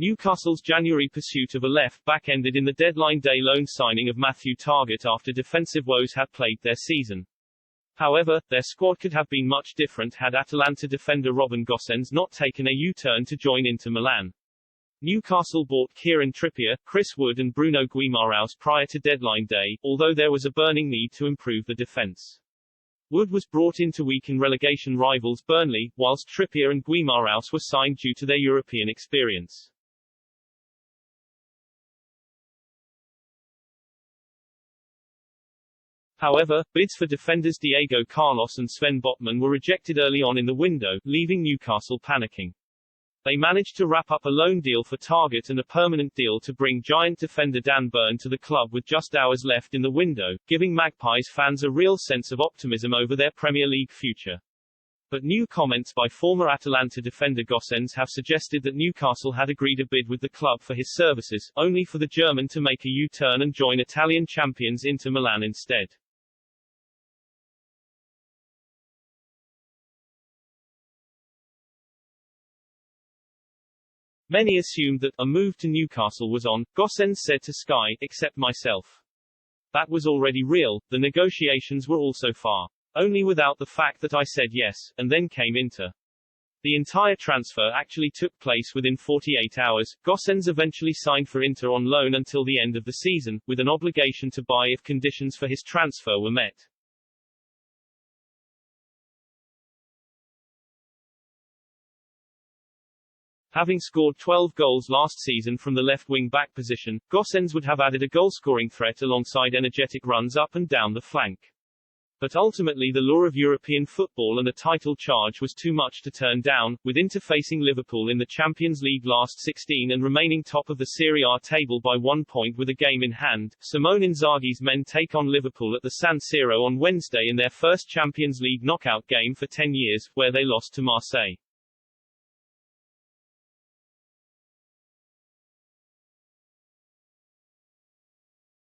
Newcastle's January pursuit of a left-back ended in the deadline day loan signing of Matthew Targett after defensive woes had plagued their season. However, their squad could have been much different had Atalanta defender Robin Gosens not taken a U-turn to join Inter Milan. Newcastle bought Kieran Trippier, Chris Wood and Bruno Guimaraes prior to deadline day, although there was a burning need to improve the defence. Wood was brought in to weaken relegation rivals Burnley, whilst Trippier and Guimaraes were signed due to their European experience. However, bids for defenders Diego Carlos and Sven Botman were rejected early on in the window, leaving Newcastle panicking. They managed to wrap up a loan deal for Targett and a permanent deal to bring Giant defender Dan Burn to the club with just hours left in the window, giving Magpies fans a real sense of optimism over their Premier League future. But new comments by former Atalanta defender Gosens have suggested that Newcastle had agreed a bid with the club for his services, only for the German to make a U-turn and join Italian champions Inter Milan instead. Many assumed that a move to Newcastle was on, Gosens said to Sky, except myself. That was already real, the negotiations were also far. Only without the fact that I said yes, and then came Inter. The entire transfer actually took place within 48 hours. Gosens eventually signed for Inter on loan until the end of the season, with an obligation to buy if conditions for his transfer were met. Having scored 12 goals last season from the left wing-back position, Gosens would have added a goal-scoring threat alongside energetic runs up and down the flank. But ultimately the lure of European football and a title charge was too much to turn down, with Inter facing Liverpool in the Champions League last 16 and remaining top of the Serie A table by 1 point with a game in hand. Simone Inzaghi's men take on Liverpool at the San Siro on Wednesday in their first Champions League knockout game for 10 years, where they lost to Marseille.